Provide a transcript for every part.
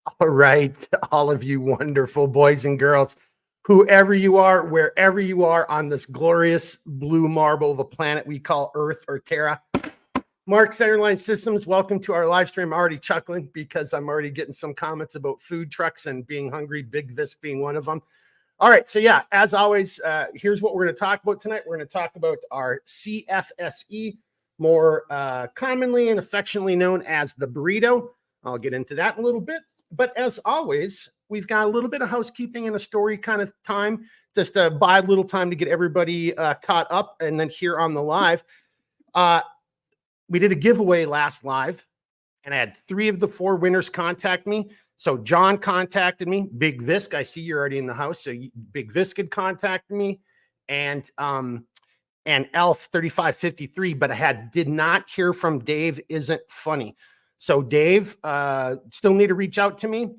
All right, all of you wonderful boys and girls, whoever you are, wherever you are on this glorious blue marble of a planet we call Earth or Terra. Mark, Centerline Systems, welcome to our live stream. I'm already chuckling because I'm already getting some comments about food trucks and being hungry, Big Visk being one of them. All right, so yeah, as always, here's what we're going to talk about tonight. We're going to talk about our C.F.S.E, more commonly and affectionately known as the Burrito. I'll get into that in a little bit. But as always, we've got a little bit of housekeeping and a story kind of time, just to buy a little time to get everybody caught up. And then here on the live, we did a giveaway last live, and I had 3 of the 4 winners contact me. So John contacted me, Big Visk. I see you're already in the house. So Big Visk had contacted me, and Elf 3553, but did not hear from Dave Isn't Funny. So Dave, still need to reach out to me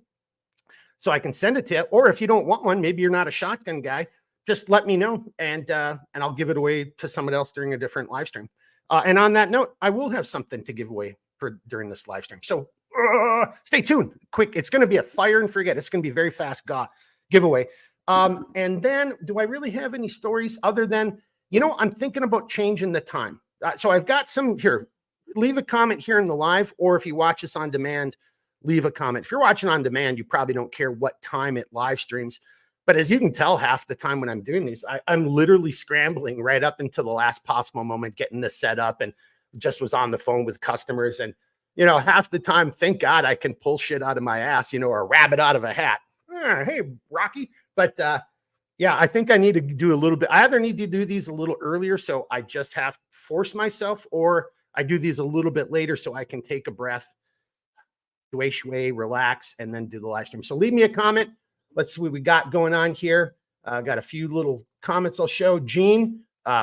so I can send it to you. Or if you don't want one, maybe you're not a shotgun guy, just let me know, and I'll give it away to someone else during a different live stream. And on that note, I will have something to give away during this live stream. So stay tuned. Quick, it's going to be a fire and forget. It's going to be a very fast giveaway. And then, do I really have any stories other than, I'm thinking about changing the time. So I've got some here. Leave a comment here in the live, or if you watch us on demand, leave a comment. If you're watching on demand, you probably don't care what time it live streams. But as you can tell, half the time when I'm doing these, I'm literally scrambling right up until the last possible moment, getting this set up, and just was on the phone with customers. And, half the time, thank God I can pull shit out of my ass, or a rabbit out of a hat. Hey, Rocky. But yeah, I think I need to do a little bit. I either need to do these a little earlier, so I just have to force myself, or I do these a little bit later so I can take a breath, shui, relax, and then do the live stream. So leave me a comment. Let's see what we got going on here. Got a few little comments I'll show. Gene,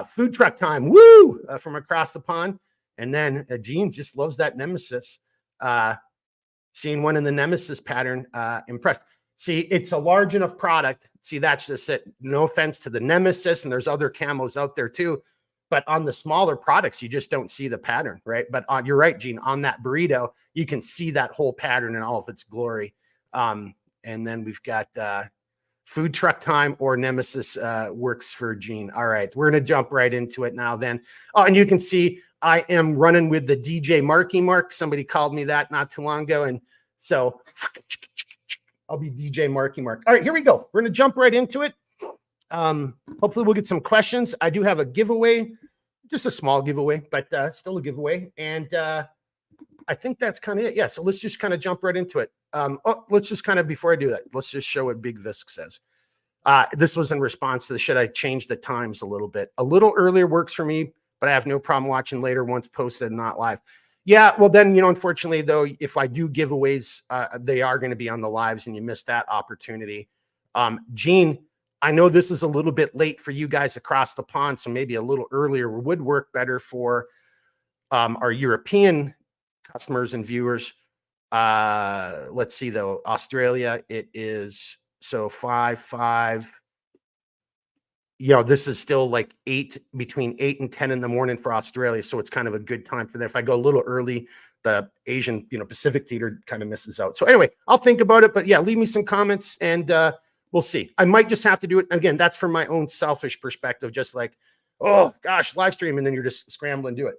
food truck time, woo, from across the pond. And then Gene just loves that Nemesis. Seeing one in the Nemesis pattern, impressed. See, it's a large enough product. See, that's just it. No offense to the Nemesis, and there's other camos out there too. But on the smaller products, you just don't see the pattern, right? But you're right, Gene, on that Burrito, you can see that whole pattern in all of its glory. And then we've got food truck time or Nemesis works for Gene. All right, we're going to jump right into it now then. Oh, and you can see I am running with the DJ Marky Mark. Somebody called me that not too long ago. And so I'll be DJ Marky Mark. All right, here we go. We're going to jump right into it. Hopefully we'll get some questions. I do have a giveaway, just a small giveaway, but still a giveaway. And I think that's kind of it. Yeah, so let's just kind of jump right into it. Let's just kind of, before I do that, let's just show what Big Visk says. This was in response to the should I change the times a little bit. A little earlier works for me, but I have no problem watching later once posted and not live. Yeah, well then, unfortunately though, if I do giveaways, they are going to be on the lives and you missed that opportunity. Gene, I know this is a little bit late for you guys across the pond, so maybe a little earlier would work better for our European customers and viewers. Let's see though, Australia, it is so 5. This is still like between 8 and 10 in the morning for Australia, so it's kind of a good time for them. If I go a little early, the Asian, Pacific theater kind of misses out. So anyway, I'll think about it, but yeah, leave me some comments and we'll see. I might just have to do it. Again, that's from my own selfish perspective, just like, oh gosh, live stream, and then you're just scrambling to do it.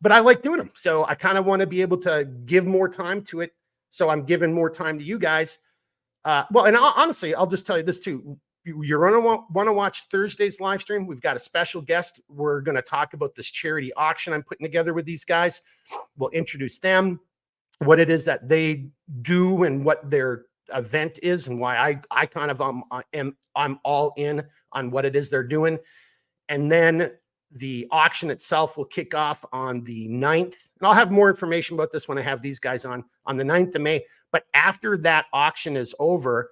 But I like doing them. So I kind of want to be able to give more time to it. So I'm giving more time to you guys. Well, and honestly, I'll just tell you this too. You're going to want to watch Thursday's live stream. We've got a special guest. We're going to talk about this charity auction I'm putting together with these guys. We'll introduce them, what it is that they do and what their event is and why I kind of I'm all in on what it is they're doing. And then the auction itself will kick off on the 9th. And I'll have more information about this when I have these guys on the 9th of May. But after that auction is over,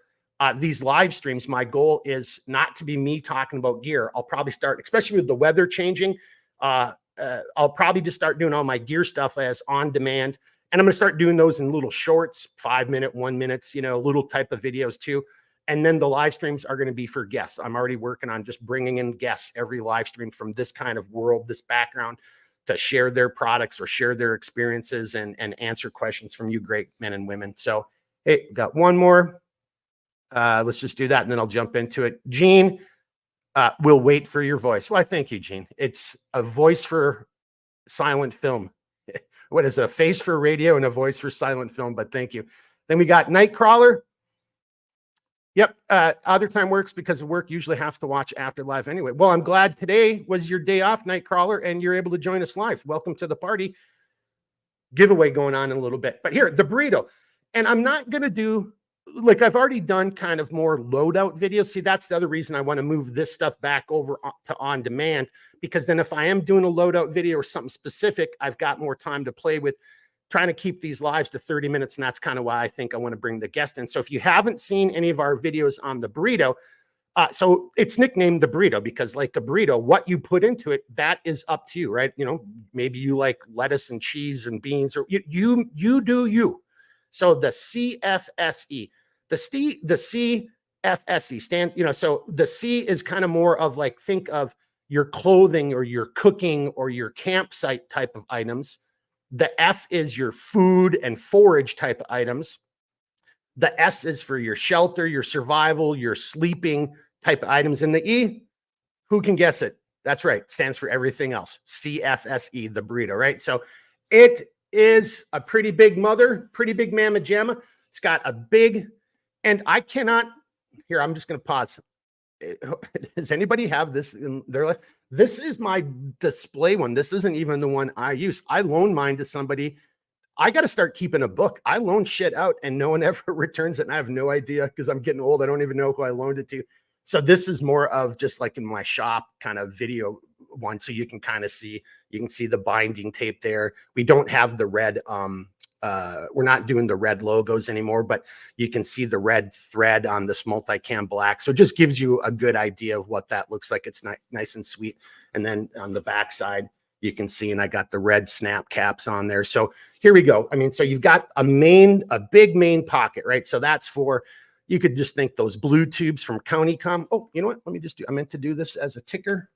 these live streams, my goal is not to be me talking about gear. I'll probably start, especially with the weather changing, I'll probably just start doing all my gear stuff as on demand. And I'm going to start doing those in little shorts, 5-minute, 1 minutes, little type of videos too. And then the live streams are going to be for guests. I'm already working on just bringing in guests every live stream from this kind of world, this background, to share their products or share their experiences and answer questions from you great men and women. So Hey, got one more. Let's just do that, and then I'll jump into it. Gene, we'll wait for your voice. Why, thank you, Gene. It's a voice for silent film. What is it? A face for radio and a voice for silent film, but thank you. Then we got Nightcrawler. Yep, other time works because work usually has to watch after live anyway. Well, I'm glad today was your day off, Nightcrawler, and you're able to join us live. Welcome to the party. Giveaway going on in a little bit. But here, the burrito. And I'm not going to do, like I've already done kind of more loadout videos. See, that's the other reason I want to move this stuff back over to on demand, because then if I am doing a loadout video or something specific, I've got more time to play with, trying to keep these lives to 30 minutes. And that's kind of why I think I want to bring the guest in. So if you haven't seen any of our videos on the burrito, so it's nicknamed the burrito because, like a burrito, what you put into it, that is up to you, right? You know, maybe you like lettuce and cheese and beans, or you do you. So the C.F.S.E, the C.F.S.E stands, you know, so the C is kind of more of like, think of your clothing or your cooking or your campsite type of items. The F is your food and forage type of items. The S is for your shelter, your survival, your sleeping type of items. And the E, who can guess it? That's right. Stands for everything else. C.F.S.E, the burrito, right? So it is a pretty big mother, pretty big mamma jamma. It's got a big, and I cannot, here, I'm just going to pause. Does anybody have this in their life? This is my display one. This isn't even the one I use. I loan mine to somebody. I got to start keeping a book. I loan shit out and no one ever returns it. And I have no idea because I'm getting old. I don't even know who I loaned it to. So this is more of just like in my shop kind of video one. So you can kind of see, you can see the binding tape there. We don't have the red, we're not doing the red logos anymore, but you can see the red thread on this multicam black. So it just gives you a good idea of what that looks like. It's nice and sweet. And then on the back side, you can see, and I got the red snap caps on there. So here we go. I mean, so you've got a big main pocket, right? So that's for, you could just think those blue tubes from CountyCom. Oh, you know what? Let me just do, I meant to do this as a ticker.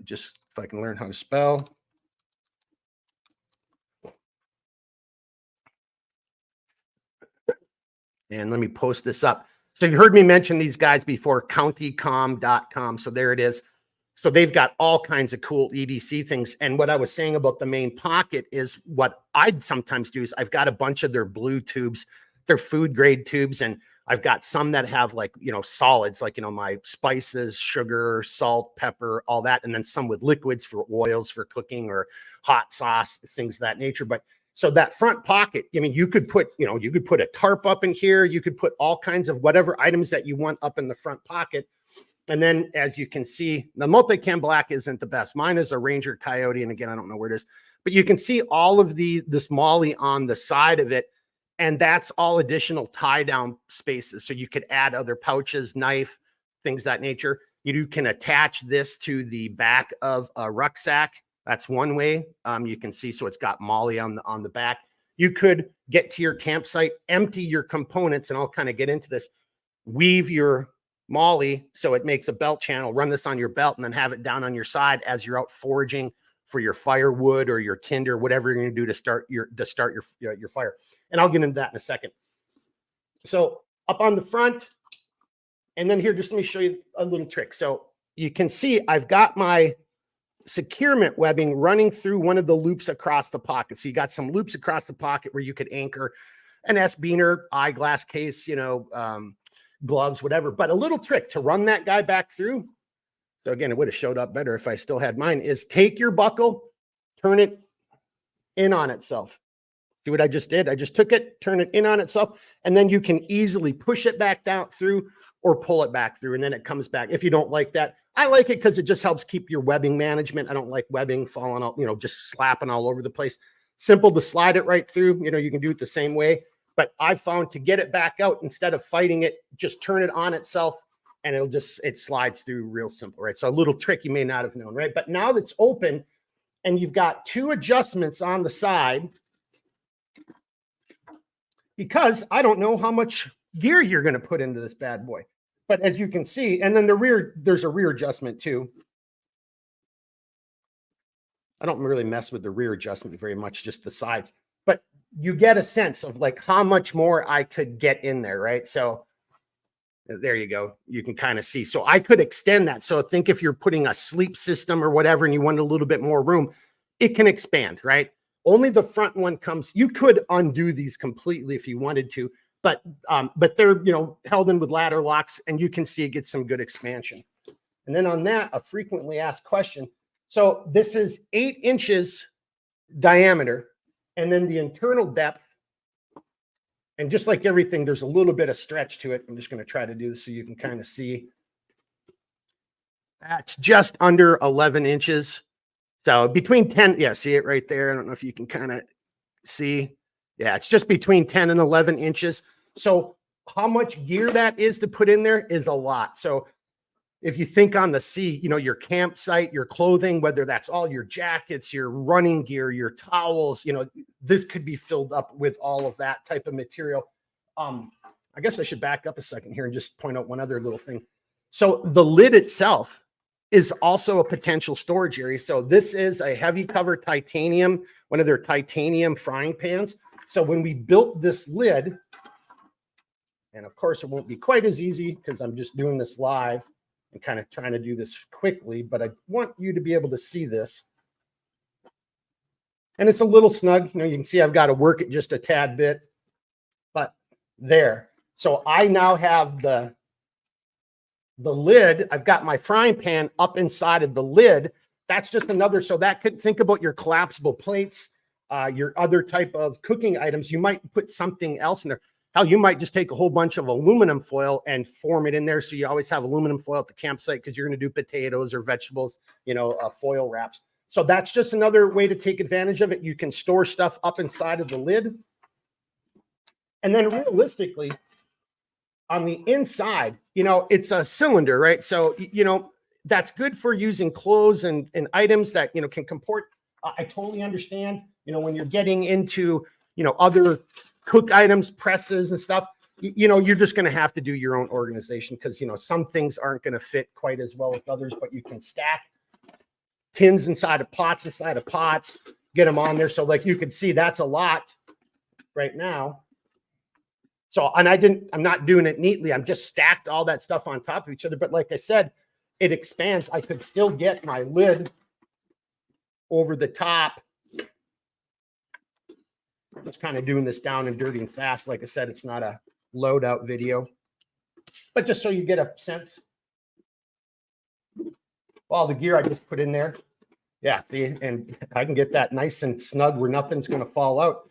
Just if I can learn how to spell. And let me post this up. So you heard me mention these guys before, countycom.com. So there it is. So they've got all kinds of cool EDC things. And what I was saying about the main pocket is what I'd sometimes do is I've got a bunch of their blue tubes, their food grade tubes. And I've got some that have like, you know, solids, like, you know, my spices, sugar, salt, pepper, all that. And then some with liquids for oils for cooking or hot sauce, things of that nature. But so that front pocket, I mean, you could put, you know, you could put a tarp up in here. You could put all kinds of whatever items that you want up in the front pocket. And then as you can see, the multicam black isn't the best. Mine is a Ranger Coyote. And again, I don't know where it is, but you can see all of this molly on the side of it. And that's all additional tie down spaces. So you could add other pouches, knife, things of that nature. You can attach this to the back of a rucksack. That's one way. You can see, so it's got molly on the back. You could get to your campsite, empty your components, and I'll kind of get into this. Weave your molly so it makes a belt channel, run this on your belt, and then have it down on your side as you're out foraging for your firewood or your tinder, whatever you're going to do to start your fire. And I'll get into that in a second. So up on the front, and then here, just let me show you a little trick. So you can see I've got my securement webbing running through one of the loops across the pocket. So you got some loops across the pocket where you could anchor an S-beaner, eyeglass case, you know, gloves, whatever. But a little trick to run that guy back through. So again, it would have showed up better if I still had mine, is take your buckle, turn it in on itself. See what I just did? I just took it, turn it in on itself, and then you can easily push it back down through or pull it back through, and then it comes back. If you don't like that, I like it because it just helps keep your webbing management. I don't like webbing falling out, you know, just slapping all over the place. Simple to slide it right through. You know, you can do it the same way. But I found to get it back out, instead of fighting it, just turn it on itself and it slides through real simple, right? So a little trick you may not have known, right? But now that's open and you've got two adjustments on the side, because I don't know how much gear you're going to put into this bad boy. But as you can see, and then the rear, there's a rear adjustment too. I don't really mess with the rear adjustment very much, just the sides. but you get a sense of like how much more I could get in there, right? So there you go. You can kind of see. So I could extend that. So think if you're putting a sleep system or whatever, and you want a little bit more room, it can expand, right? Only the front one comes. You could undo these completely if you wanted to, but they're, you know, held in with ladder locks, and you can see it gets some good expansion. And then on that, a frequently asked question. So this is 8 inches diameter, and then the internal depth. And just like everything, there's a little bit of stretch to it. I'm just going to try to do this so you can kind of see. That's just under 11 inches. So between 10, yeah, see it right there. I don't know if you can kind of see. Yeah, it's just between 10 and 11 inches. So how much gear that is to put in there is a lot. So if you think on the sea, you know, your campsite, your clothing, whether that's all your jackets, your running gear, your towels, you know, this could be filled up with all of that type of material. I guess I should back up a second here and just point out one other little thing. So the lid itself is also a potential storage area. So this is a heavy cover titanium, one of their titanium frying pans. So when we built this lid, and of course it won't be quite as easy because I'm just doing this live and kind of trying to do this quickly, but I want you to be able to see this. And it's a little snug. You know, you can see I've got to work it just a tad bit, but there. So I now have the lid. I've got my frying pan up inside of the lid. That's just another. So that could, think about your collapsible plates, your other type of cooking items. You might put something else in there. Hell, you might just take a whole bunch of aluminum foil and form it in there. So you always have aluminum foil at the campsite because you're going to do potatoes or vegetables, you know, foil wraps. So that's just another way to take advantage of it. You can store stuff up inside of the lid. And then realistically, on the inside, you know, it's a cylinder, right? So, you know, that's good for using clothes and items that, you know, can comport. I totally understand, you know, when you're getting into, you know, other cook items, presses and stuff, you know, you're just going to have to do your own organization because, you know, some things aren't going to fit quite as well with others, but you can stack tins inside of pots, get them on there. So like you can see, that's a lot right now. So, and I'm not doing it neatly. I'm just stacked all that stuff on top of each other. But like I said, it expands. I could still get my lid over the top. Just kind of doing this down and dirty and fast. Like I said, it's not a loadout video, but just so you get a sense. All the gear I just put in there. Yeah, and I can get that nice and snug where nothing's going to fall out.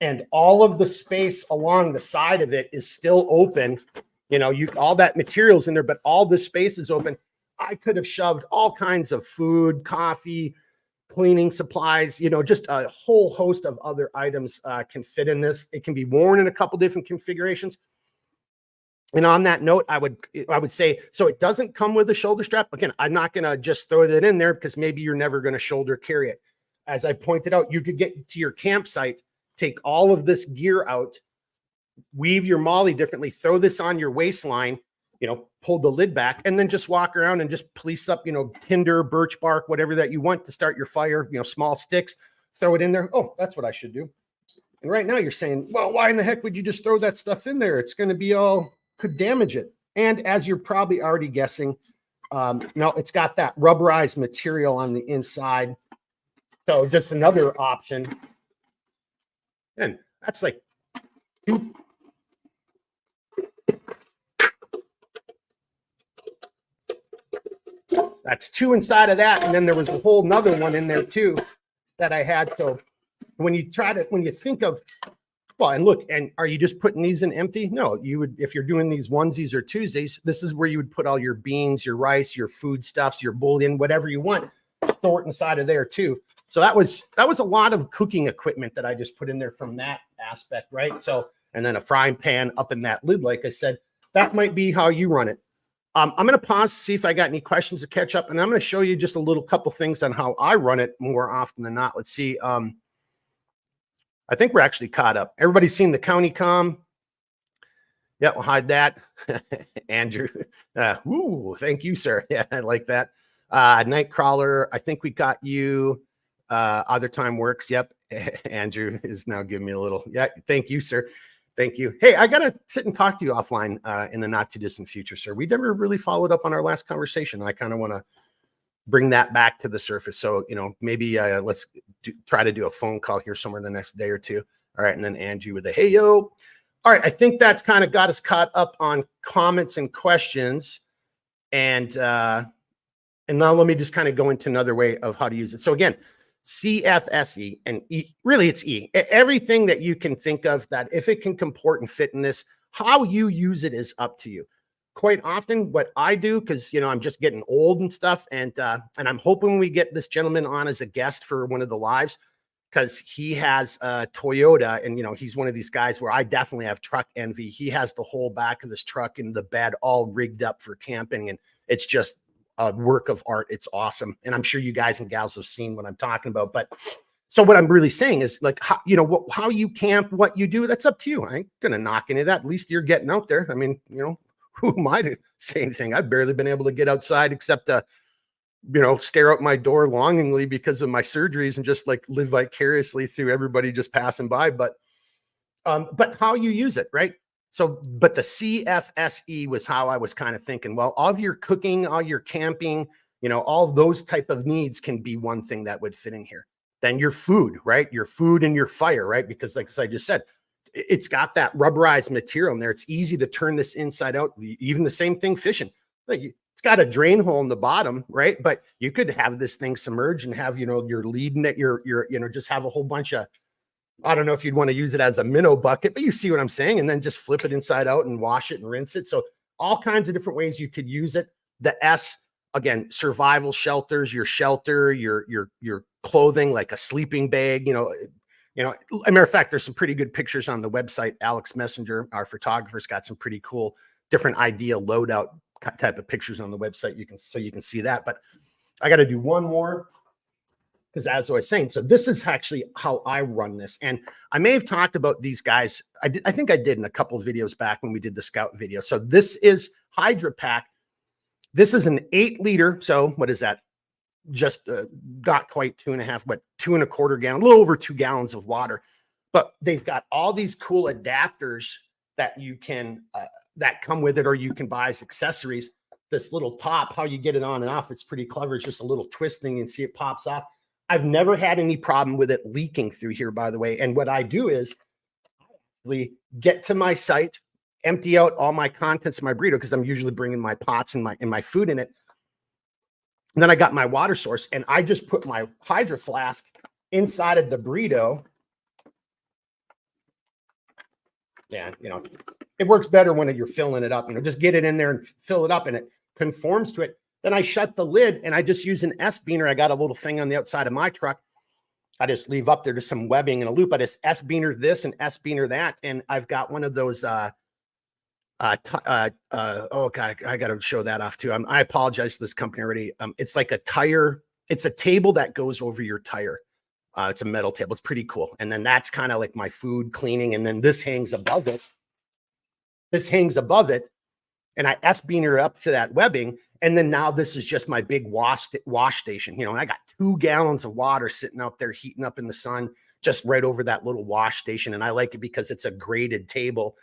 And all of the space along the side of it is still open. You know, all that material's in there, but all the space is open. I could have shoved all kinds of food, coffee, cleaning supplies, you know, just a whole host of other items can fit in this. It can be worn in a couple different configurations. And on that note, I would say, so it doesn't come with a shoulder strap. Again, I'm not going to just throw that in there because maybe you're never going to shoulder carry it. As I pointed out, you could get to your campsite, take all of this gear out, weave your molly differently, throw this on your waistline, you know, pull the lid back, and then just walk around and just police up, you know, tinder, birch bark, whatever that you want to start your fire, you know, small sticks, throw it in there. Oh, that's what I should do. And right now you're saying, well, why in the heck would you just throw that stuff in there? It's going to be could damage it. And as you're probably already guessing, no, it's got that rubberized material on the inside. So just another option. And that's like that's two inside of that. And then there was a whole nother one in there too that I had. So when you think of, well, and look, and are you just putting these in empty? No, you would, if you're doing these onesies or Tuesdays, this is where you would put all your beans, your rice, your foodstuffs, your bouillon, whatever you want, store it inside of there too. So that was a lot of cooking equipment that I just put in there from that aspect, right? So, and then a frying pan up in that lid, like I said, that might be how you run it. I'm going to pause to see if I got any questions to catch up, and I'm going to show you just a little couple things on how I run it more often than not. Let's see. I think we're actually caught up. Everybody's seen the county com. Yeah, we'll hide that. Andrew. Thank you, sir. Yeah, I like that. Nightcrawler. I think we got you. Other time works. Yep. Andrew is now giving me a little. Yeah. Thank you, sir. Thank you. Hey, I got to sit and talk to you offline in the not too distant future, sir. We never really followed up on our last conversation. I kind of want to bring that back to the surface. So, maybe let's try to do a phone call here somewhere in the next day or two. All right. And then Andrew with a, hey, yo. All right. I think that's kind of got us caught up on comments and questions. And now let me just kind of go into another way of how to use it. So again, C.F.S.E. and E, really it's E. Everything that you can think of that if it can comport and fit in this, how you use it is up to you. Quite often what I do, because, I'm just getting old and stuff. And I'm hoping we get this gentleman on as a guest for one of the lives, because he has a Toyota and, he's one of these guys where I definitely have truck envy. He has the whole back of his truck and the bed all rigged up for camping. And it's just a work of art. It's awesome. And I'm sure you guys and gals have seen what I'm talking about. But so what I'm really saying is like, how you camp, what you do, that's up to you. I ain't going to knock any of that. At least you're getting out there. I mean, who am I to say anything? I've barely been able to get outside except to, stare out my door longingly because of my surgeries and just like live vicariously through everybody just passing by. But how you use it, right? So, but the C.F.S.E. was how I was kind of thinking, well, all of your cooking, all your camping, all those type of needs can be one thing that would fit in here. Then your food, right? Your food and your fire, right? Because like I just said, it's got that rubberized material in there. It's easy to turn this inside out. Even the same thing fishing. Like it's got a drain hole in the bottom, right? But you could have this thing submerged and have, your lead net, your just have a whole bunch of, I don't know if you'd want to use it as a minnow bucket, but you see what I'm saying? And then just flip it inside out and wash it and rinse it. So all kinds of different ways you could use it. The S, again, survival shelters, your shelter, your clothing, like a sleeping bag, a matter of fact, there's some pretty good pictures on the website. Alex Messenger, our photographer's got some pretty cool, different idea loadout type of pictures on the website. You can see that, but I got to do one more. Because as I was saying, so this is actually how I run this. And I may have talked about these guys. I think I did in a couple of videos back when we did the scout video. So this is Hydra Pack. This is an 8-liter. So what is that? Just not quite 2.5, but 2.25 gallon, a little over 2 gallons of water. But they've got all these cool adapters that you can, that come with it, or you can buy as accessories. This little top, how you get it on and off, it's pretty clever. It's just a little twist thing and see it pops off. I've never had any problem with it leaking through here, by the way. And what I do is we get to my site, empty out all my contents of my burrito, because I'm usually bringing my pots and my food in it. And then I got my water source, and I just put my Hydro Flask inside of the burrito. Yeah, it works better when you're filling it up. Just get it in there and fill it up, and it conforms to it. Then I shut the lid and I just use an S-beaner. I got a little thing on the outside of my truck. I just leave up there just some webbing and a loop. I just S-beaner this and S-beaner that. And I've got one of those, oh God, I got to show that off too. I apologize to this company already. It's like a tire. It's a table that goes over your tire. It's a metal table. It's pretty cool. And then that's kind of like my food cleaning. And then this hangs above it. This hangs above it. And I S-beaner up to that webbing. And then now this is just my big wash station. And I got 2 gallons of water sitting out there heating up in the sun, just right over that little wash station. And I like it because it's a graded table,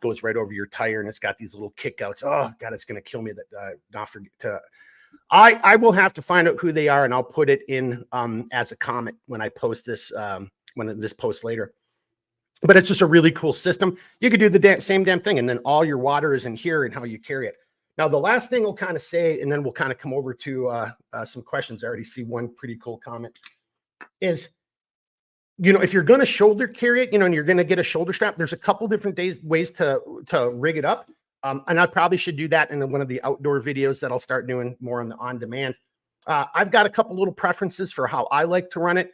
goes right over your tire, and it's got these little kickouts. Oh God, it's going to kill me that not forget to. I will have to find out who they are, and I'll put it in as a comment when I post this, when this posts later. But it's just a really cool system. You could do the same damn thing, and then all your water is in here and how you carry it. Now, the last thing we'll kind of say, and then we'll kind of come over to some questions. I already see one pretty cool comment is, if you're going to shoulder carry it, and you're going to get a shoulder strap, there's a couple different ways to rig it up. And I probably should do that in one of the outdoor videos that I'll start doing more on the on-demand. I've got a couple little preferences for how I like to run it.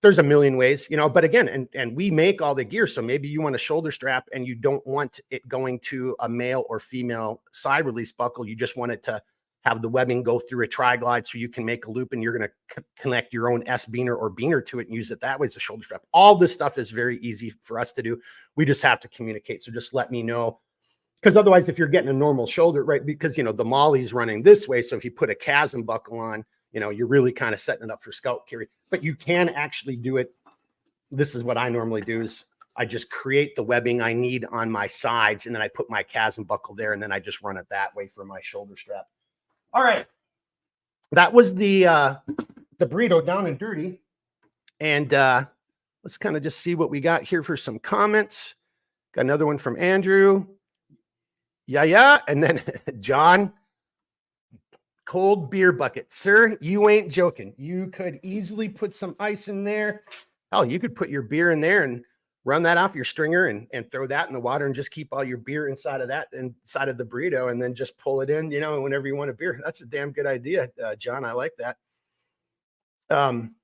There's a million ways, but again, and we make all the gear. So maybe you want a shoulder strap and you don't want it going to a male or female side release buckle. You just want it to have the webbing go through a tri-glide so you can make a loop, and you're going to connect your own S-beaner or beaner to it and use it that way as a shoulder strap. All this stuff is very easy for us to do. We just have to communicate. So just let me know, because otherwise if you're getting a normal shoulder, right, because, the Molly's running this way. So if you put a chasm buckle on, you know, you're really kind of setting it up for scout carry, but you can actually do it. This is what I normally do is I just create the webbing I need on my sides, and then I put my chasm buckle there, and then I just run it that way for my shoulder strap. All right. That was the burrito down and dirty. And let's kind of just see what we got here for some comments. Got another one from Andrew. Yeah. And then John, cold beer bucket. Sir, you ain't joking. You could easily put some ice in there. Oh, you could put your beer in there and run that off your stringer and throw that in the water and just keep all your beer inside of that, inside of the burrito, and then just pull it in, you know, whenever you want a beer. That's a damn good idea, John. I like that. And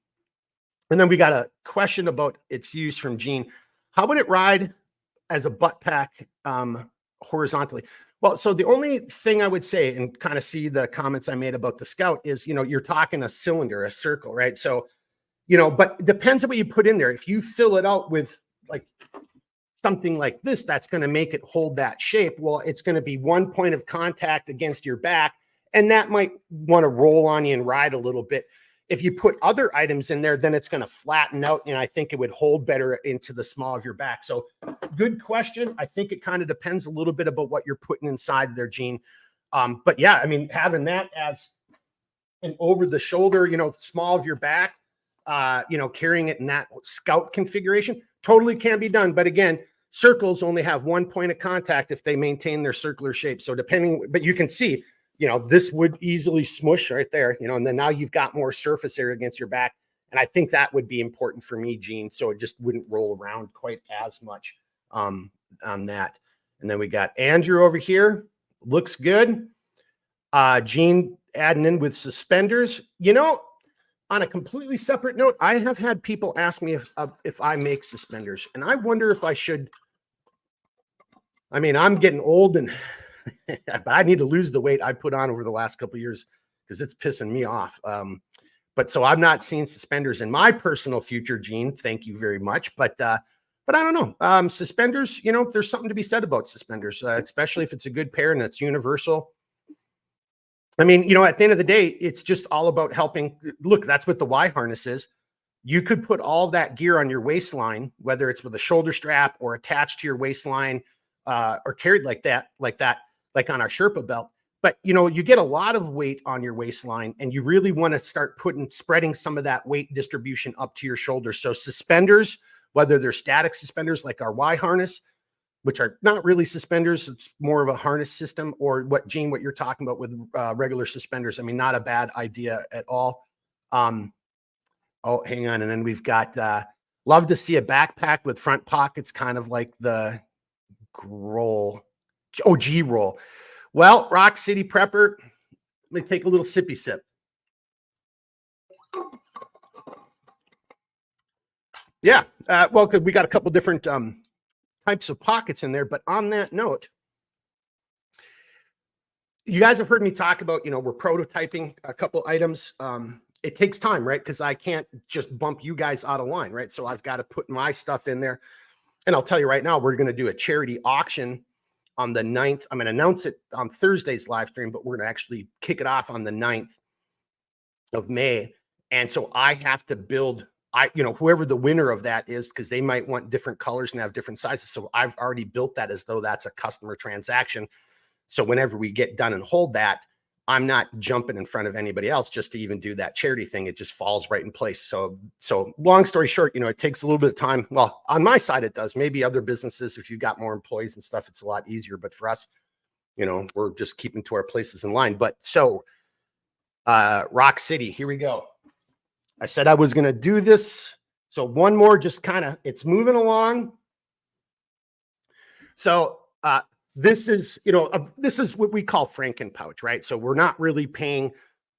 then we got a question about its use from Gene. How would it ride as a butt pack horizontally? Well, so the only thing I would say, and kind of see the comments I made about the Scout, is, you know, you're talking a cylinder, a circle, right? So, you know, but it depends on what you put in there. If you fill it out with like something like this, that's going to make it hold that shape. Well, it's going to be one point of contact against your back, and that might want to roll on you and ride a little bit. If you put other items in there, then it's going to flatten out, and I think it would hold better into the small of your back. So good question. I think it kind of depends a little bit about what you're putting inside there, Gene. But yeah, I mean, having that as an over the shoulder, you know, small of your back, you know, carrying it in that Scout configuration totally can be done. But again, circles only have one point of contact if they maintain their circular shape. So depending, but you can see, you know, this would easily smush right there, you know, and then now you've got more surface area against your back. And I think that would be important for me, Gene. So it just wouldn't roll around quite as much on that. And then we got Andrew over here. Looks good. Gene adding in with suspenders. You know, on a completely separate note, I have had people ask me if I make suspenders, and I wonder if I should. I mean, I'm getting old, and but I need to lose the weight I put on over the last couple of years because it's pissing me off. But so I'm not seeing suspenders in my personal future, Gene. Thank you very much. But I don't know. Suspenders, you know, there's something to be said about suspenders, especially if it's a good pair and it's universal. I mean, you know, at the end of the day, it's just all about helping. Look, that's what the Y harness is. You could put all that gear on your waistline, whether it's with a shoulder strap or attached to your waistline, or carried like that, like on our Sherpa belt. But, you know, you get a lot of weight on your waistline, and you really want to start spreading some of that weight distribution up to your shoulders. So suspenders, whether they're static suspenders like our Y harness, which are not really suspenders, it's more of a harness system, or what, Gene, what you're talking about with regular suspenders. I mean, not a bad idea at all. Oh, hang on. And then we've got, love to see a backpack with front pockets, kind of like the roll. Oh, G roll. Well, Rock City Prepper, let me take a little sippy sip. Yeah. Well, because we got a couple different types of pockets in there. But on that note, you guys have heard me talk about, you know, we're prototyping a couple items. It takes time, right? Because I can't just bump you guys out of line, right? So I've got to put my stuff in there. And I'll tell you right now, we're going to do a charity auction on the 9th. I'm going to announce it on Thursday's live stream, but we're going to actually kick it off on the 9th of May. And so I have to build, you know, whoever the winner of that is, because they might want different colors and have different sizes. So I've already built that as though that's a customer transaction. So whenever we get done and hold that, I'm not jumping in front of anybody else just to even do that charity thing. It just falls right in place. So long story short, you know, it takes a little bit of time. Well, on my side, it does. Maybe other businesses, if you've got more employees and stuff, it's a lot easier. But for us, you know, we're just keeping to our places in line. But so Rock City, here we go. I said I was going to do this. So one more, just kind of, it's moving along. So this is, you know, this is what we call Franken pouch, right? So we're not really paying.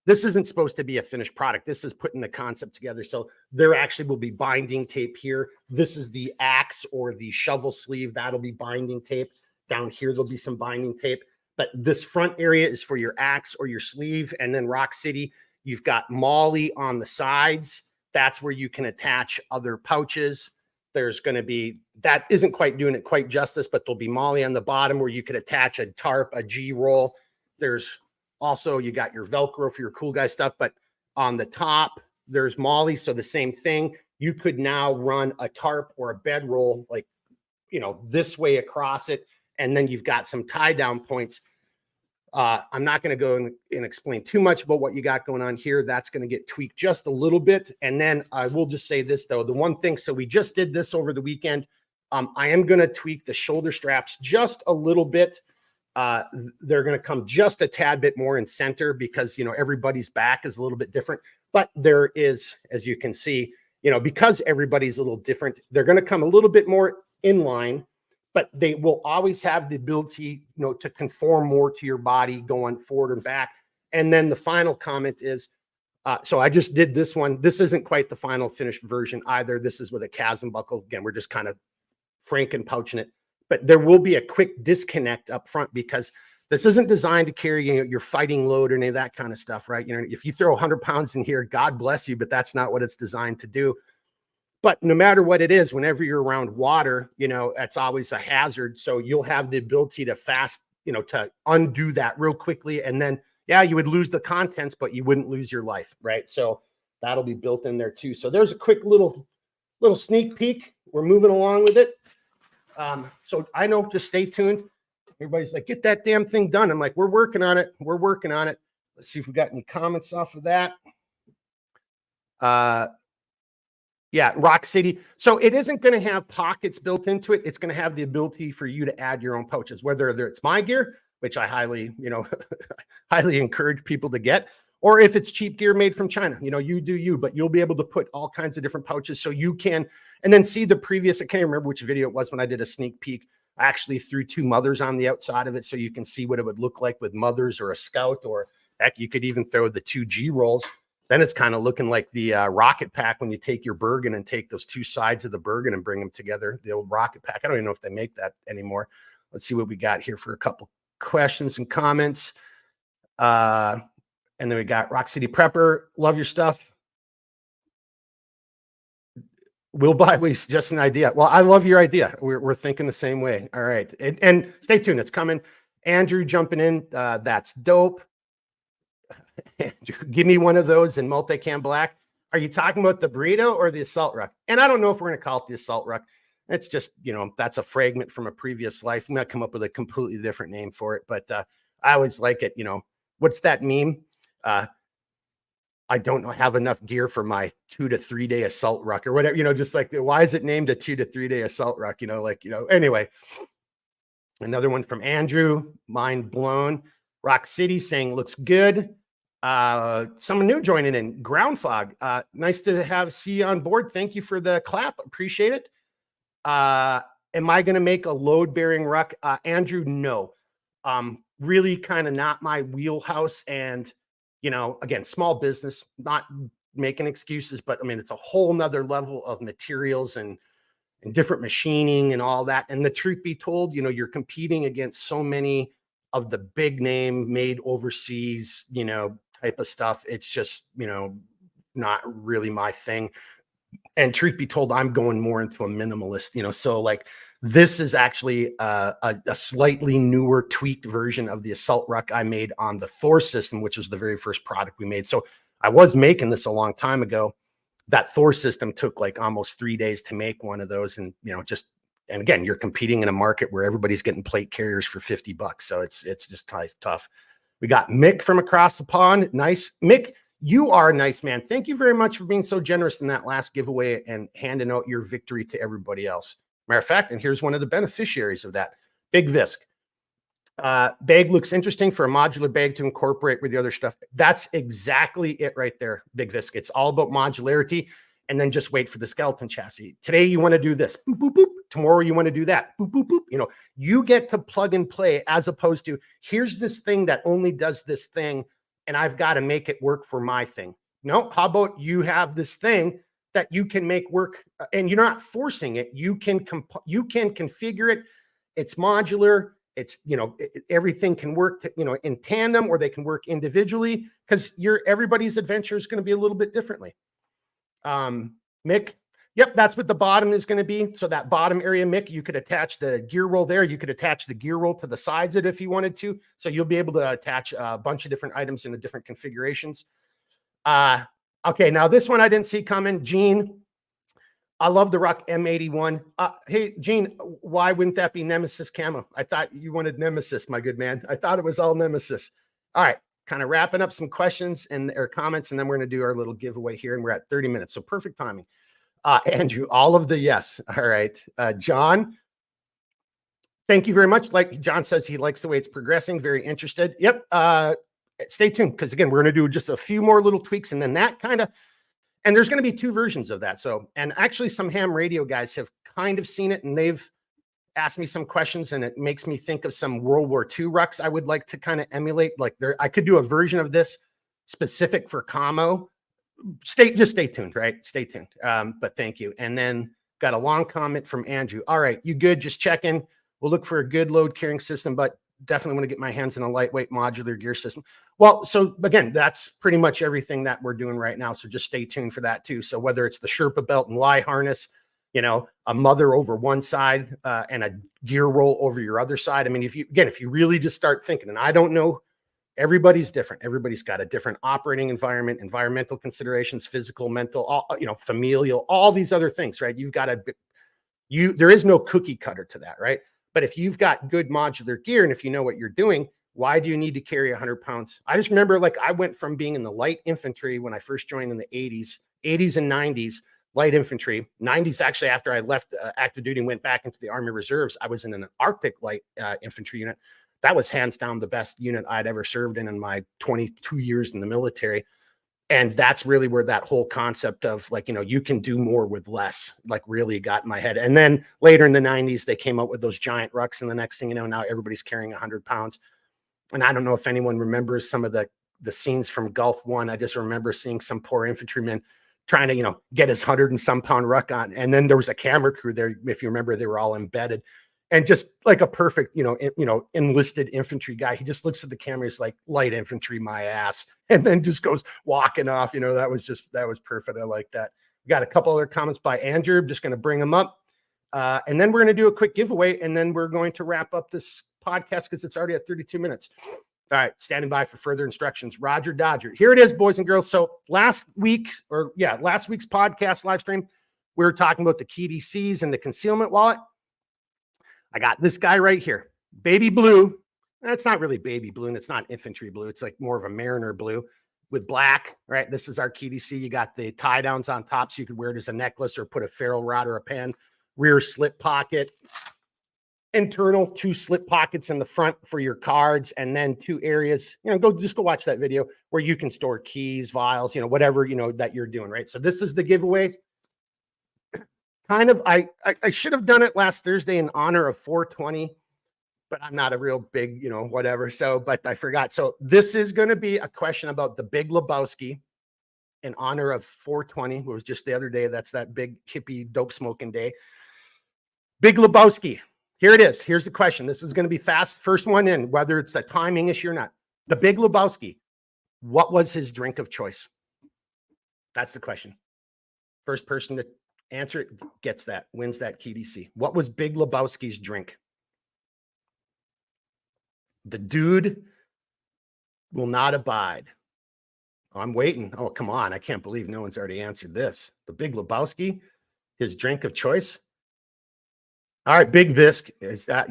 This isn't supposed to be a finished product. This is putting the concept together. So there actually will be binding tape here. This is the axe or the shovel sleeve. That'll be binding tape. Down here, there'll be some binding tape. But this front area is for your axe or your sleeve. And then Rock City, you've got Molly on the sides. That's where you can attach other pouches. There's going to be, that isn't quite doing it quite justice, but there'll be Molly on the bottom where you could attach a tarp, a G roll. There's also, you got your Velcro for your cool guy stuff. But On the top, there's Molly. So the same thing. You could now run a tarp or a bedroll, like, this way across it. And then you've got some tie down points. I'm not going to go and explain too much about what you got going on here. That's going to get tweaked just a little bit. And then I will just say this, though. The one thing, so we just did this over the weekend. I am going to tweak the shoulder straps just a little bit. They're going to come just a tad bit more in center because, everybody's back is a little bit different. But there is, as you can see, because everybody's a little different, they're going to come a little bit more in line, but they will always have the ability, to conform more to your body going forward and back. And then the final comment is, so I just did this one. This isn't quite the final finished version either. This is with a chasm buckle. Again, we're just kind of franken pouching it, but there will be a quick disconnect up front because this isn't designed to carry your fighting load or any of that kind of stuff, right? If you throw 100 pounds in here, God bless you, but that's not what it's designed to do. But no matter what it is, whenever you're around water, that's always a hazard. So you'll have the ability to to undo that real quickly. And then, yeah, you would lose the contents, but you wouldn't lose your life, right? So that'll be built in there too. So there's a quick little sneak peek. We're moving along with it. So I know, just stay tuned. Everybody's like, get that damn thing done. I'm like, we're working on it. We're working on it. Let's see if we got any comments off of that. Yeah, Rock City. So it isn't going to have pockets built into it. It's going to have the ability for you to add your own pouches, whether it's my gear, which I highly, highly encourage people to get, or if it's cheap gear made from China, you do you, but you'll be able to put all kinds of different pouches so you can, and then see the previous, I can't remember which video it was when I did a sneak peek. I actually threw 2 mothers on the outside of it so you can see what it would look like with mothers or a Scout, or heck, you could even throw the 2 G rolls. Then it's kind of looking like the rocket pack when you take your Bergen and take those 2 sides of the Bergen and bring them together, the old rocket pack. I don't even know if they make that anymore. Let's see what we got here for a couple questions and comments. And then we got Rock City Prepper. Love your stuff. We'll buy. We just an idea. Well, I love your idea. We're thinking the same way. All right. And stay tuned. It's coming. Andrew jumping in. That's dope. Give me one of those in multicam black. Are you talking about the Burrito or the Assault Ruck? And I don't know if we're going to call it the Assault Ruck. It's just, that's a fragment from a previous life. I'm going to come up with a completely different name for it. But I always like it. What's that meme? I don't have enough gear for my 2 to 3 day Assault Ruck or whatever, just like, why is it named a 2 to 3 day Assault Ruck? Anyway, another one from Andrew, mind blown. Rock City saying looks good. Someone new joining in, Ground Fog. Nice to see you on board. Thank you for the clap. Appreciate it. Am I going to make a load bearing ruck? Andrew, no. Really kind of not my wheelhouse. And, again, small business, not making excuses, but I mean, it's a whole nother level of materials and different machining and all that. And the truth be told, you're competing against so many of the big name made overseas, type of stuff. It's just, not really my thing. And truth be told, I'm going more into a minimalist, so like this is actually a slightly newer tweaked version of the Assault Ruck I made on the Thor system, which was the very first product we made. So I was making this a long time ago. That Thor system took like almost 3 days to make one of those. And, and again, you're competing in a market where everybody's getting plate carriers for $50. So it's just tough. We got Mick from across the pond. Nice. Mick, you are a nice man. Thank you very much for being so generous in that last giveaway and handing out your victory to everybody else. Matter of fact, and here's one of the beneficiaries of that. Big Visk. Bag looks interesting for a modular bag to incorporate with the other stuff. That's exactly it right there, Big Visk. It's all about modularity, and then just wait for the skeleton chassis. Today, you want to do this. Boop, boop, boop. Tomorrow, you want to do that. Boop, boop, boop. You get to plug and play as opposed to here's this thing that only does this thing, and I've got to make it work for my thing. No, how about you have this thing that you can make work, and you're not forcing it. You can configure it. It's modular. It's, everything can work, in tandem, or they can work individually, because everybody's adventure is going to be a little bit differently. Mick, yep, that's what the bottom is going to be. So that bottom area, Mick, you could attach the gear roll there. You could attach the gear roll to the sides of it if you wanted to. So you'll be able to attach a bunch of different items in the different configurations. Okay, now this one I didn't see coming. Gene, I love the Ruck M81. Hey, Gene, why wouldn't that be Nemesis camo? I thought you wanted Nemesis, my good man. I thought it was all Nemesis. All right, kind of wrapping up some questions and or comments, and then we're going to do our little giveaway here, and we're at 30 minutes, so perfect timing. Andrew, all of the yes. All right. John, thank you very much. Like John says, he likes the way it's progressing. Very interested. Yep. Stay tuned, because again, we're going to do just a few more little tweaks, and then that kind of, and there's going to be two versions of that. So, and actually some ham radio guys have kind of seen it, and they've asked me some questions, and it makes me think of some World War II rucks I would like to kind of emulate. Like I could do a version of this specific for camo. Just stay tuned, right? Stay tuned. But thank you. And then got a long comment from Andrew. All right, you good? Just checking. We'll look for a good load carrying system, but definitely want to get my hands on a lightweight modular gear system. Well, so again, that's pretty much everything that we're doing right now. So just stay tuned for that too. So whether it's the Sherpa belt and Y harness, you know, a mother over one side and a gear roll over your other side. I mean, if you really just start thinking, and I don't know, everybody's different. Everybody's got a different operating environment, environmental considerations, physical, mental, all, you know, familial, all these other things, right? You've got there is no cookie cutter to that, right? But if you've got good modular gear, and if you know what you're doing, why do you need to carry 100 pounds? I just remember, like, I went from being in the light infantry when I first joined in the 80s and 90s, light infantry. 90s, actually, after I left active duty and went back into the Army Reserves, I was in an Arctic light infantry unit. That was hands down the best unit I'd ever served in my 22 years in the military. And that's really where that whole concept of, like, you know, you can do more with less, like, really got in my head. And then later in the 90s, they came out with those giant rucks. And the next thing you know, now everybody's carrying 100 pounds. And I don't know if anyone remembers some of the scenes from Gulf War. I just remember seeing some poor infantryman trying to, you know, get his 100 and some pound ruck on. And then there was a camera crew there. If you remember, they were all embedded. And just like a perfect, enlisted infantry guy, he just looks at the camera. He's like, light infantry, my ass. And then just goes walking off. You know, that was perfect. I like that. We got a couple other comments by Andrew. I'm just going to bring them up. And then we're going to do a quick giveaway. And then we're going to wrap up this podcast because it's already at 32 minutes. All right. Standing by for further instructions. Roger Dodger. Here it is, boys and girls. So last week's podcast live stream, we were talking about the key DCs and the concealment wallet. I got this guy right here, baby blue. That's not really baby blue, and it's not infantry blue. It's like more of a mariner blue with black, right? This is our KDC. You got the tie downs on top, so you could wear it as a necklace or put a ferrule rod or a pen. Rear slip pocket, internal 2 slip pockets in the front for your cards, and then 2 areas. You know, go watch that video where you can store keys, vials, you know, whatever, you know, that you're doing, right? So this is the giveaway. Kind of, I should have done it last Thursday in honor of 420, but I'm not a real big, you know, whatever. So, but I forgot. So this is going to be a question about the Big Lebowski in honor of 420. It was just the other day. That's that big hippie dope smoking day. Big Lebowski. Here it is. Here's the question. This is going to be fast. First one in, whether it's a timing issue or not. The Big Lebowski. What was his drink of choice? That's the question. First person to answer it gets that, wins that KDC. What was Big Lebowski's drink? The dude will not abide. I'm waiting. Oh, come on. I can't believe no one's already answered this. The Big Lebowski, his drink of choice. All right, Big Visk. Is that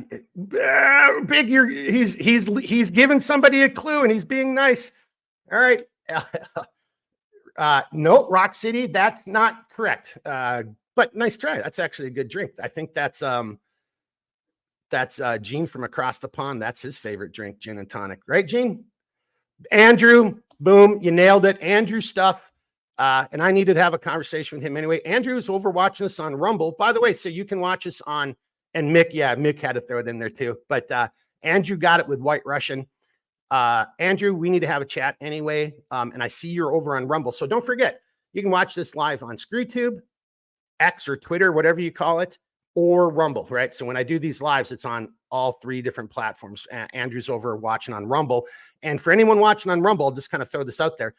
Big? He's giving somebody a clue and he's being nice. All right. No, Rock City, that's not correct. But nice try. That's actually a good drink. I think that's Gene from across the pond. That's his favorite drink, gin and tonic. Right, Gene? Andrew, boom, you nailed it. Andrew stuff. And I needed to have a conversation with him anyway. Andrew's over watching us on Rumble. By the way, so you can watch us on, and Mick, Mick had to throw it in there too. But Andrew got it with White Russian. Andrew, we need to have a chat anyway. And I see you're over on Rumble. So don't forget, you can watch this live on ScrewTube, X or Twitter, whatever you call it, or Rumble, right? So when I do these lives, it's on all 3 different platforms. Andrew's over watching on Rumble. And for anyone watching on Rumble, I'll just kind of throw this out there.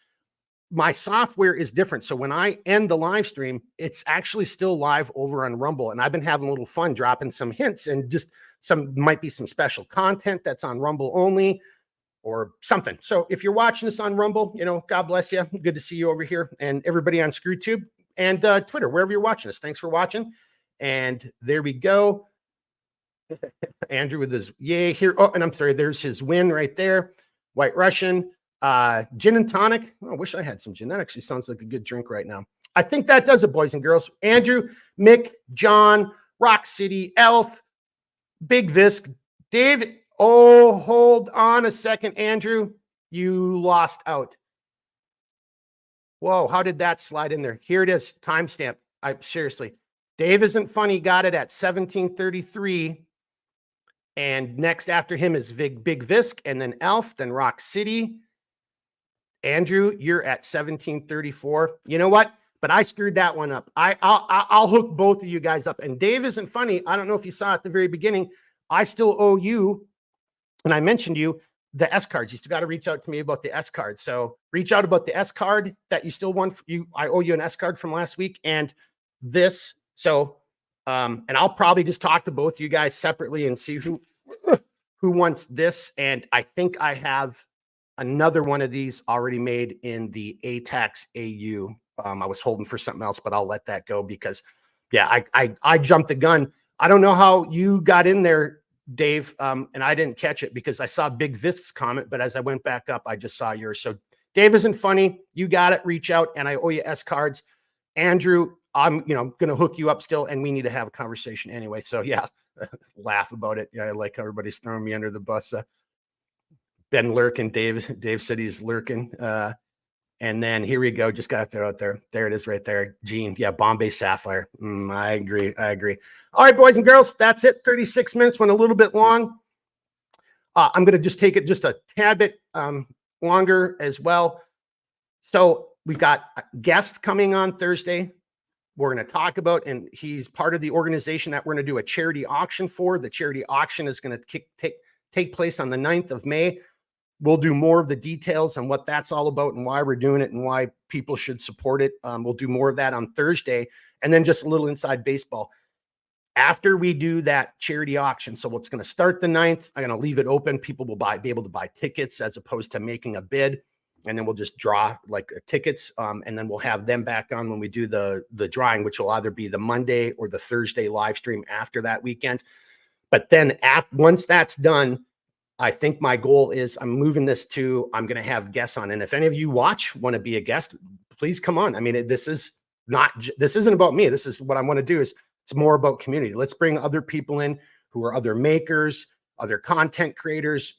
My software is different. So when I end the live stream, it's actually still live over on Rumble. And I've been having a little fun dropping some hints and just might be some special content that's on Rumble only. or something. So if you're watching this on Rumble, God bless you. Good to see you over here, and everybody on ScrewTube and Twitter, wherever you're watching us. Thanks for watching. And there we go. Andrew with his yay here. Oh, and I'm sorry, there's his win right there. White Russian, gin and tonic. Oh, I wish I had some gin. That actually sounds like a good drink right now. I think that does it, boys and girls. Andrew, Mick, John, Rock City, Elf, Big Visk, Dave. Oh, hold on a second, Andrew. You lost out. Whoa, how did that slide in there? Here it is, timestamp. Seriously, Dave Isn't Funny got it at 1733. And next after him is Big Visk, and then Elf, then Rock City. Andrew, you're at 1734. You know what? But I screwed that one up. I'll hook both of you guys up. And Dave Isn't Funny. I don't know if you saw at the very beginning. I still owe you, and I mentioned you, the S cards. You still got to reach out to me about the S card. So reach out about the S card that you still want. I owe you an S card from last week and this. So, and I'll probably just talk to both of you guys separately and see who wants this. And I think I have another one of these already made in the ATAX AU. I was holding for something else, but I'll let that go because, yeah, I jumped the gun. I don't know how you got in there, Dave, and I didn't catch it because I saw Big Visk's comment, but as I went back up, I just saw yours. So Dave Isn't Funny. You got it. Reach out, and I owe you S cards. Andrew, I'm going to hook you up still, and we need to have a conversation anyway. So yeah, laugh about it. Yeah, I like how everybody's throwing me under the bus. Ben lurking. Dave said he's lurking. And then here we go. Just got to throw out there. There it is right there. Gene. Yeah, Bombay Sapphire. I agree. All right, boys and girls, that's it. 36 minutes went a little bit long. I'm going to just take it just a tad bit longer as well. So we got a guest coming on Thursday. We're going to talk about, and he's part of the organization that we're going to do a charity auction for. The charity auction is going to take place on the 9th of May. We'll do more of the details on what that's all about and why we're doing it and why people should support it. We'll do more of that on Thursday, and then just a little inside baseball. After we do that charity auction, so it's going to start the 9th. I'm going to leave it open. People will be able to buy tickets as opposed to making a bid, and then we'll just draw like tickets, and then we'll have them back on when we do the drawing, which will either be the Monday or the Thursday live stream after that weekend. But then once that's done, I think my goal is I'm moving this to, I'm going to have guests on. And if any of you want to be a guest, please come on. I mean, this isn't about me. This is what I want to do is it's more about community. Let's bring other people in who are other makers, other content creators,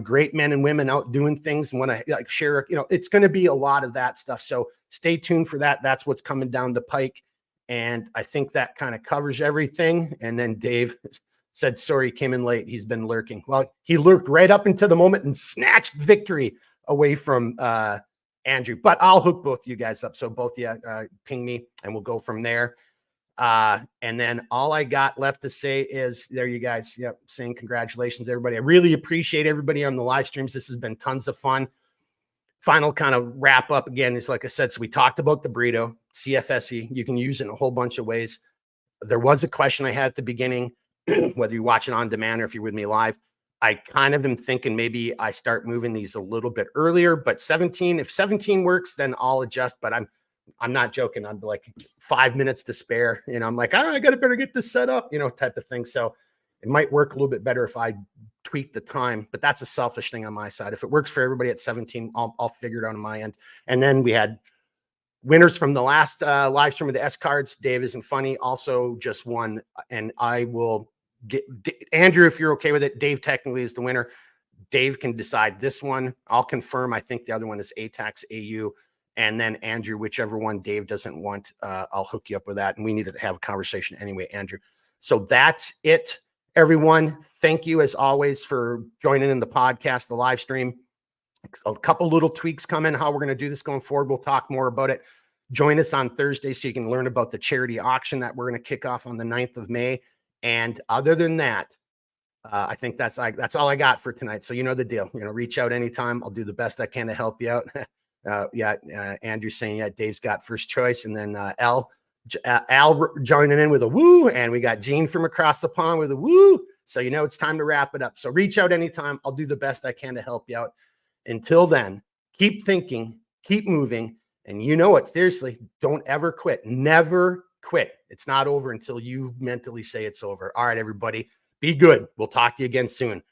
great men and women out doing things and want to share, it's going to be a lot of that stuff. So stay tuned for that. That's what's coming down the pike. And I think that kind of covers everything. And then Dave said, sorry, he came in late. He's been lurking. Well, he lurked right up until the moment and snatched victory away from Andrew. But I'll hook both of you guys up. So both of you ping me and we'll go from there. And then all I got left to say is there you guys. Yep. Saying congratulations, everybody. I really appreciate everybody on the live streams. This has been tons of fun. Final kind of wrap up again is like I said, so we talked about the Burrito, C.F.S.E. You can use it in a whole bunch of ways. There was a question I had at the beginning, whether you're watching on demand or if you're with me live. I kind of am thinking maybe I start moving these a little bit earlier, but if 17 works, then I'll adjust. But I'm not joking. I'm like 5 minutes to spare. I'm like, I better get this set up, type of thing. So it might work a little bit better if I tweak the time, but that's a selfish thing on my side. If it works for everybody at 17, I'll figure it out on my end. And then we had winners from the last live stream of the S cards. Dave Isn't Funny also just won, and I will get Andrew, if you're okay with it. Dave technically is the winner. Dave can decide this one. I'll confirm. I think the other one is ATAX AU. And then Andrew, whichever one Dave doesn't want, I'll hook you up with that. And we need to have a conversation anyway, Andrew. So that's it, everyone. Thank you, as always, for joining in the podcast, the live stream. A couple little tweaks coming, how we're going to do this going forward. We'll talk more about it. Join us on Thursday so you can learn about the charity auction that we're going to kick off on the 9th of May. And other than that, I think that's all I got for tonight. So you know the deal. Reach out anytime. I'll do the best I can to help you out. Andrew's saying, Dave's got first choice. And then Al joining in with a woo. And we got Gene from across the pond with a woo. So, you know, it's time to wrap it up. So reach out anytime. I'll do the best I can to help you out. Until then, keep thinking, keep moving. And you know what? Seriously, don't ever quit. Never quit. It's not over until you mentally say it's over. All right, everybody, be good. We'll talk to you again soon.